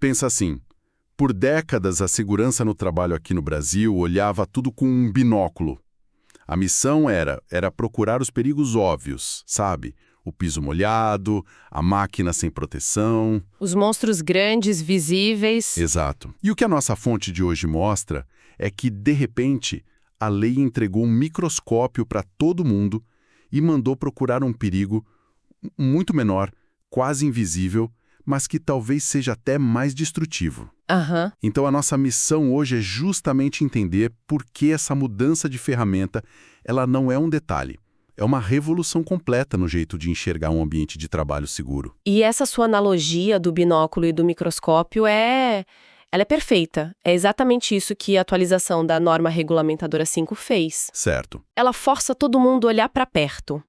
Pensa assim, por décadas a segurança no trabalho aqui no Brasil olhava tudo com um binóculo. A missão era procurar os perigos óbvios, sabe? O piso molhado, a máquina sem proteção. Os monstros grandes, visíveis. Exato. E o que a nossa fonte de hoje mostra é que, de repente, a lei entregou um microscópio para todo mundo e mandou procurar um perigo muito menor, quase invisível, mas que talvez seja até mais destrutivo. Aham. Então a nossa missão hoje é justamente entender por que essa mudança de ferramenta ela não é um detalhe. É uma revolução completa no jeito de enxergar um ambiente de trabalho seguro. E essa sua analogia do binóculo e do microscópio ela é perfeita. É exatamente isso que a atualização da norma regulamentadora 5 fez. Certo. Ela força todo mundo a olhar para perto.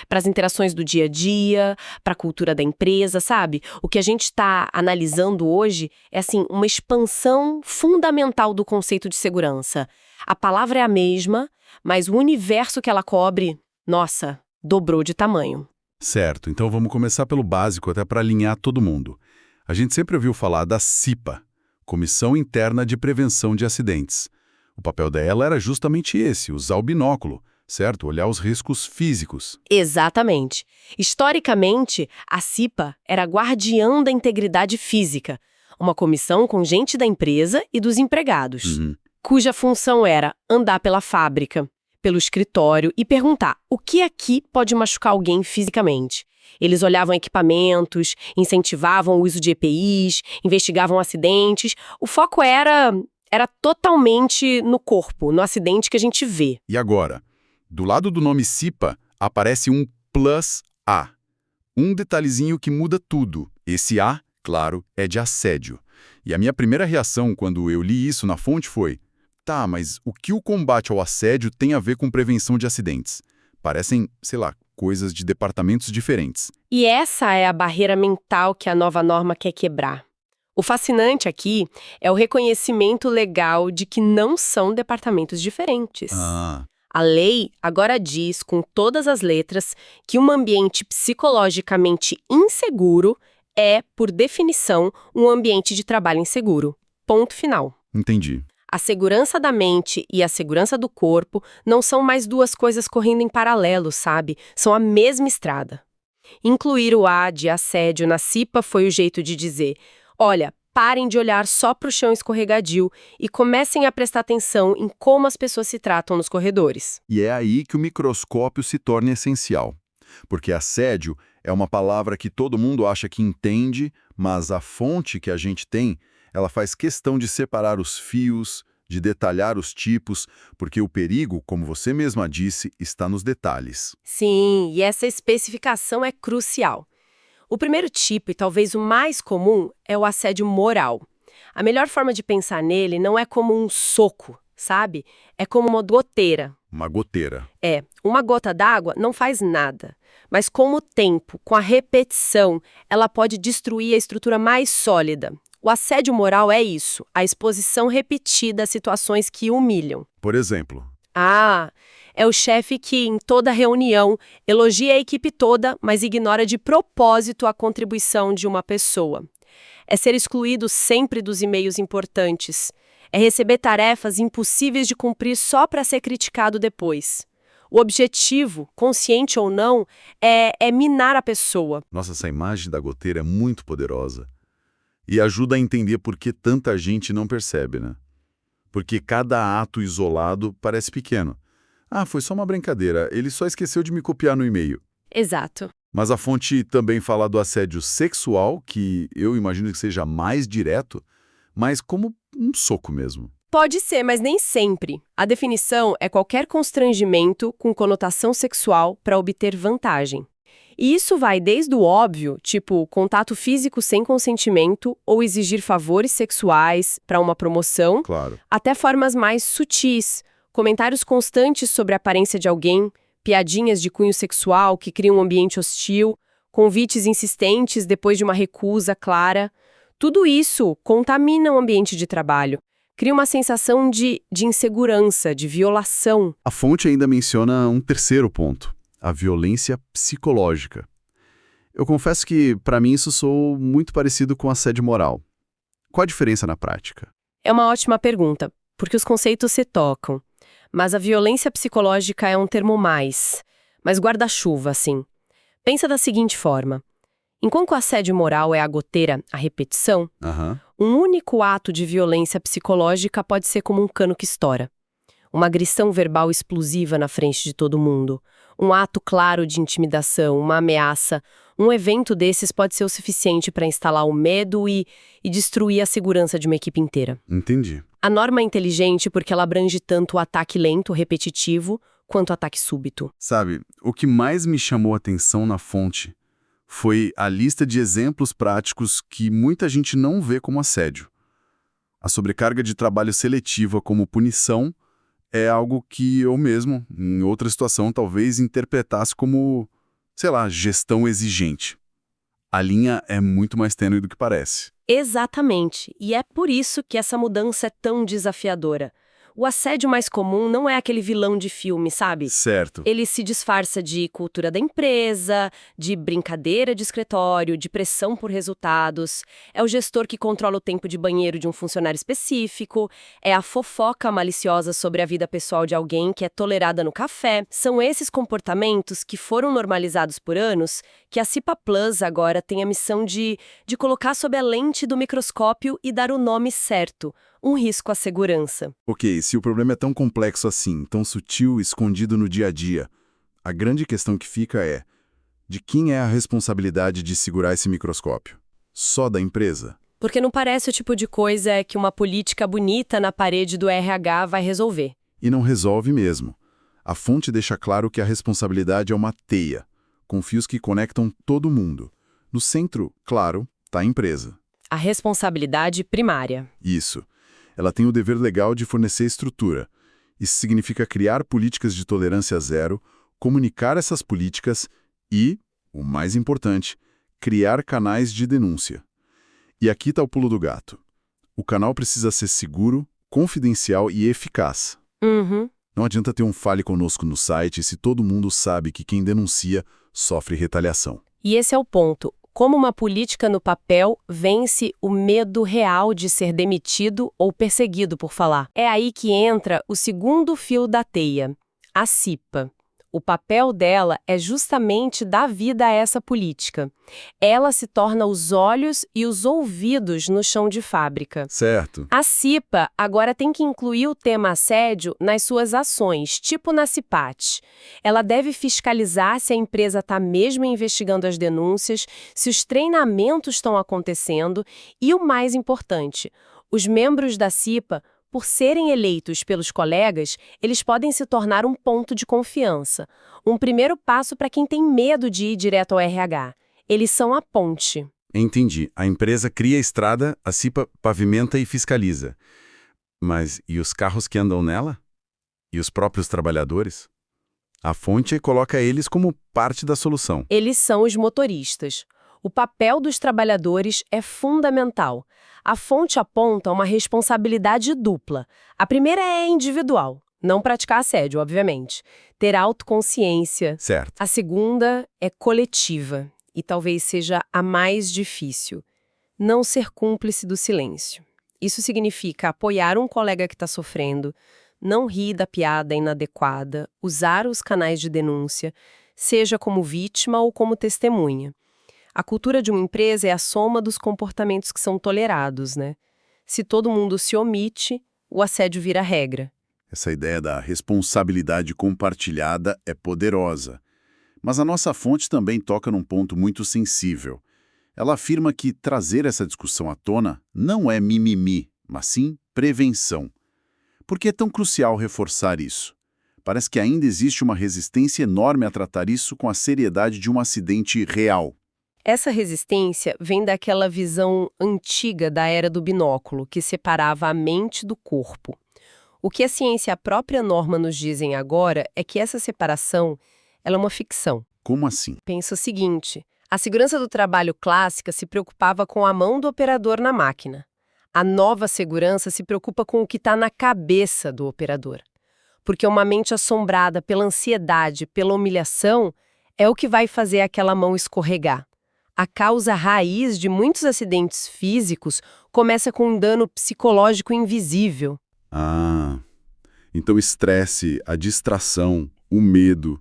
Para as interações do dia a dia, para a cultura da empresa, sabe? O que a gente está analisando hoje é, assim, uma expansão fundamental do conceito de segurança. A palavra é a mesma, mas o universo que ela cobre, nossa, dobrou de tamanho. Certo. Então vamos começar pelo básico, até para alinhar todo mundo. A gente sempre ouviu falar da CIPA, Comissão Interna de Prevenção de Acidentes. O papel dela era justamente esse, usar o binóculo, certo? Olhar os riscos físicos. Exatamente. Historicamente, a CIPA era guardiã da integridade física, uma comissão com gente da empresa e dos empregados, cuja função era andar pela fábrica, pelo escritório e perguntar o que aqui pode machucar alguém fisicamente. Eles olhavam equipamentos, incentivavam o uso de EPIs, investigavam acidentes. O foco era totalmente no corpo, no acidente que a gente vê. E agora? Do lado do nome CIPA, aparece um plus A. Um detalhezinho que muda tudo. Esse A, claro, é de assédio. E a minha primeira reação quando eu li isso na fonte foi: tá, mas o que o combate ao assédio tem a ver com prevenção de acidentes? Parecem, sei lá, coisas de departamentos diferentes. E essa é a barreira mental que a nova norma quer quebrar. O fascinante aqui é o reconhecimento legal de que não são departamentos diferentes. A lei agora diz, com todas as letras, que um ambiente psicologicamente inseguro é, por definição, um ambiente de trabalho inseguro. Ponto final. Entendi. A segurança da mente e a segurança do corpo não são mais duas coisas correndo em paralelo, sabe? São a mesma estrada. Incluir o A de assédio na CIPA foi o jeito de dizer: olha, parem de olhar só para o chão escorregadio e comecem a prestar atenção em como as pessoas se tratam nos corredores. E é aí que o microscópio se torna essencial. Porque assédio é uma palavra que todo mundo acha que entende, mas a fonte que a gente tem, ela faz questão de separar os fios, de detalhar os tipos, porque o perigo, como você mesma disse, está nos detalhes. Sim, e essa especificação é crucial. O primeiro tipo, e talvez o mais comum, é o assédio moral. A melhor forma de pensar nele não é como um soco, sabe? É como uma goteira. Uma goteira. Uma gota d'água não faz nada. Mas com o tempo, com a repetição, ela pode destruir a estrutura mais sólida. O assédio moral é isso, a exposição repetida a situações que humilham. Por exemplo? É o chefe que, em toda reunião, elogia a equipe toda, mas ignora de propósito a contribuição de uma pessoa. É ser excluído sempre dos e-mails importantes. É receber tarefas impossíveis de cumprir só para ser criticado depois. O objetivo, consciente ou não, é minar a pessoa. Nossa, essa imagem da goteira é muito poderosa. E ajuda a entender por que tanta gente não percebe, né? Porque cada ato isolado parece pequeno. Foi só uma brincadeira, ele só esqueceu de me copiar no e-mail. Exato. Mas a fonte também fala do assédio sexual, que eu imagino que seja mais direto, mas como um soco mesmo. Pode ser, mas nem sempre. A definição é qualquer constrangimento com conotação sexual para obter vantagem. E isso vai desde o óbvio, tipo contato físico sem consentimento ou exigir favores sexuais para uma promoção, Claro. até formas mais sutis, comentários constantes sobre a aparência de alguém, piadinhas de cunho sexual que criam um ambiente hostil, convites insistentes depois de uma recusa clara. Tudo isso contamina o ambiente de trabalho. Cria uma sensação de insegurança, de violação. A fonte ainda menciona um terceiro ponto, a violência psicológica. Eu confesso que, para mim, isso soa muito parecido com assédio moral. Qual a diferença na prática? É uma ótima pergunta, porque os conceitos se tocam. Mas a violência psicológica é um termo mais guarda-chuva, assim. Pensa da seguinte forma. Enquanto o assédio moral é a goteira, a repetição, um único ato de violência psicológica pode ser como um cano que estoura. Uma agressão verbal explosiva na frente de todo mundo. Um ato claro de intimidação, uma ameaça. Um evento desses pode ser o suficiente para instalar o medo e destruir a segurança de uma equipe inteira. Entendi. A norma é inteligente porque ela abrange tanto o ataque lento, repetitivo, quanto o ataque súbito. Sabe, o que mais me chamou a atenção na fonte foi a lista de exemplos práticos que muita gente não vê como assédio. A sobrecarga de trabalho seletiva como punição é algo que eu mesmo, em outra situação, talvez interpretasse como, sei lá, gestão exigente. A linha é muito mais tênue do que parece. Exatamente, e é por isso que essa mudança é tão desafiadora. O assédio mais comum não é aquele vilão de filme, sabe? Certo. Ele se disfarça de cultura da empresa, de brincadeira de escritório, de pressão por resultados. É o gestor que controla o tempo de banheiro de um funcionário específico. É a fofoca maliciosa sobre a vida pessoal de alguém que é tolerada no café. São esses comportamentos que foram normalizados por anos que a CIPA Plus agora tem a missão de colocar sob a lente do microscópio e dar o nome certo. Um risco à segurança. Ok, se o problema é tão complexo assim, tão sutil, escondido no dia a dia, a grande questão que fica é: de quem é a responsabilidade de segurar esse microscópio? Só da empresa? Porque não parece o tipo de coisa que uma política bonita na parede do RH vai resolver. E não resolve mesmo. A fonte deixa claro que a responsabilidade é uma teia, com fios que conectam todo mundo. No centro, claro, está a empresa. A responsabilidade primária. Isso. Ela tem o dever legal de fornecer estrutura. Isso significa criar políticas de tolerância zero, comunicar essas políticas e, o mais importante, criar canais de denúncia. E aqui está o pulo do gato. O canal precisa ser seguro, confidencial e eficaz. Não adianta ter um fale conosco no site se todo mundo sabe que quem denuncia sofre retaliação. E esse é o ponto. Como uma política no papel vence o medo real de ser demitido ou perseguido por falar. É aí que entra o segundo fio da teia, a CIPA. O papel dela é justamente dar vida a essa política. Ela se torna os olhos e os ouvidos no chão de fábrica. Certo. A CIPA agora tem que incluir o tema assédio nas suas ações, tipo na CIPAT. Ela deve fiscalizar se a empresa está mesmo investigando as denúncias, se os treinamentos estão acontecendo e, o mais importante, os membros da CIPA, por serem eleitos pelos colegas, eles podem se tornar um ponto de confiança. Um primeiro passo para quem tem medo de ir direto ao RH. Eles são a ponte. Entendi. A empresa cria a estrada, a CIPA pavimenta e fiscaliza. Mas e os carros que andam nela? E os próprios trabalhadores? A fonte coloca eles como parte da solução. Eles são os motoristas. O papel dos trabalhadores é fundamental. A fonte aponta uma responsabilidade dupla. A primeira é individual, não praticar assédio, obviamente. Ter autoconsciência. Certo. A segunda é coletiva, e talvez seja a mais difícil. Não ser cúmplice do silêncio. Isso significa apoiar um colega que está sofrendo, não rir da piada inadequada, usar os canais de denúncia, seja como vítima ou como testemunha. A cultura de uma empresa é a soma dos comportamentos que são tolerados, né? Se todo mundo se omite, o assédio vira regra. Essa ideia da responsabilidade compartilhada é poderosa. Mas a nossa fonte também toca num ponto muito sensível. Ela afirma que trazer essa discussão à tona não é mimimi, mas sim prevenção. Por que é tão crucial reforçar isso? Parece que ainda existe uma resistência enorme a tratar isso com a seriedade de um acidente real. Essa resistência vem daquela visão antiga da era do binóculo, que separava a mente do corpo. O que a ciência e a própria norma nos dizem agora é que essa separação ela é uma ficção. Como assim? Pensa o seguinte, a segurança do trabalho clássica se preocupava com a mão do operador na máquina. A nova segurança se preocupa com o que está na cabeça do operador. Porque uma mente assombrada pela ansiedade, pela humilhação, é o que vai fazer aquela mão escorregar. A causa raiz de muitos acidentes físicos começa com um dano psicológico invisível. Ah, então o estresse, a distração, o medo,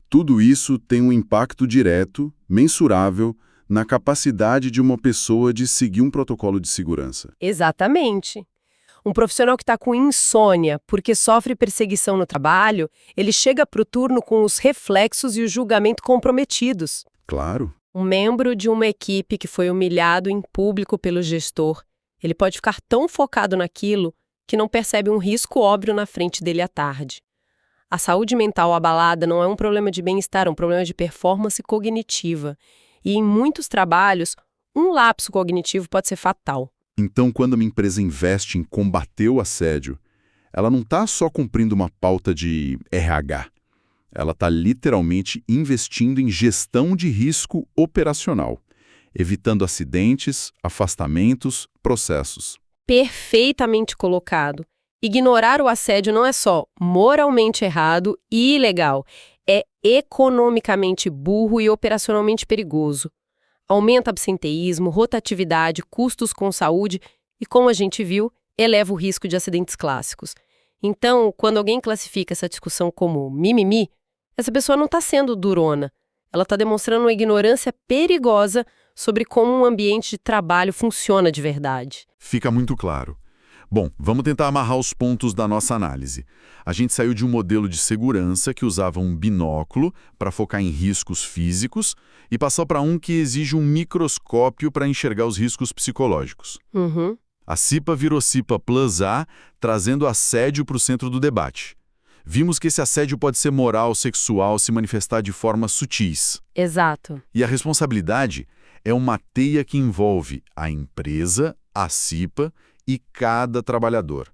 tudo isso tem um impacto direto, mensurável, na capacidade de uma pessoa de seguir um protocolo de segurança. Exatamente. Um profissional que está com insônia porque sofre perseguição no trabalho, ele chega para o turno com os reflexos e o julgamento comprometidos. Claro. Um membro de uma equipe que foi humilhado em público pelo gestor, ele pode ficar tão focado naquilo que não percebe um risco óbvio na frente dele à tarde. A saúde mental abalada não é um problema de bem-estar, é um problema de performance cognitiva. E em muitos trabalhos, um lapso cognitivo pode ser fatal. Então, quando uma empresa investe em combater o assédio, ela não está só cumprindo uma pauta de RH. Ela está literalmente investindo em gestão de risco operacional, evitando acidentes, afastamentos, processos. Perfeitamente colocado. Ignorar o assédio não é só moralmente errado e ilegal, é economicamente burro e operacionalmente perigoso. Aumenta absenteísmo, rotatividade, custos com saúde e, como a gente viu, eleva o risco de acidentes clássicos. Então, quando alguém classifica essa discussão como mimimi, essa pessoa não está sendo durona. Ela está demonstrando uma ignorância perigosa sobre como um ambiente de trabalho funciona de verdade. Fica muito claro. Bom, vamos tentar amarrar os pontos da nossa análise. A gente saiu de um modelo de segurança que usava um binóculo para focar em riscos físicos e passou para um que exige um microscópio para enxergar os riscos psicológicos. Uhum. A CIPA virou CIPA Plus A, trazendo assédio para o centro do debate. Vimos que esse assédio pode ser moral, sexual, se manifestar de formas sutis. Exato. E a responsabilidade é uma teia que envolve a empresa, a CIPA e cada trabalhador.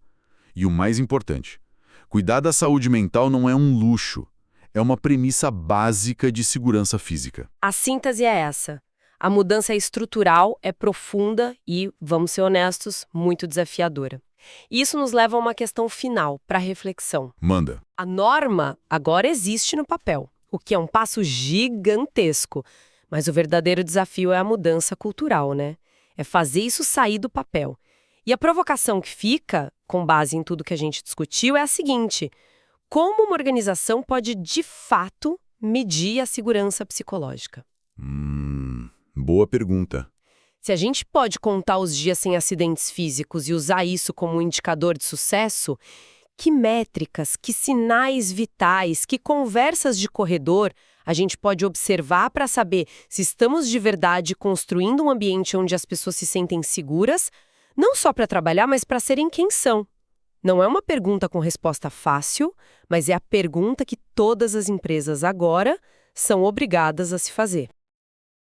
E o mais importante, cuidar da saúde mental não é um luxo, é uma premissa básica de segurança física. A síntese é essa. A mudança é estrutural, é profunda e, vamos ser honestos, muito desafiadora. E isso nos leva a uma questão final, para reflexão. Manda. A norma agora existe no papel, o que é um passo gigantesco. Mas o verdadeiro desafio é a mudança cultural, né? É fazer isso sair do papel. E a provocação que fica, com base em tudo que a gente discutiu, é a seguinte: como uma organização pode, de fato, medir a segurança psicológica? Boa pergunta. Se a gente pode contar os dias sem acidentes físicos e usar isso como um indicador de sucesso, que métricas, que sinais vitais, que conversas de corredor a gente pode observar para saber se estamos de verdade construindo um ambiente onde as pessoas se sentem seguras, não só para trabalhar, mas para serem quem são? Não é uma pergunta com resposta fácil, mas é a pergunta que todas as empresas agora são obrigadas a se fazer.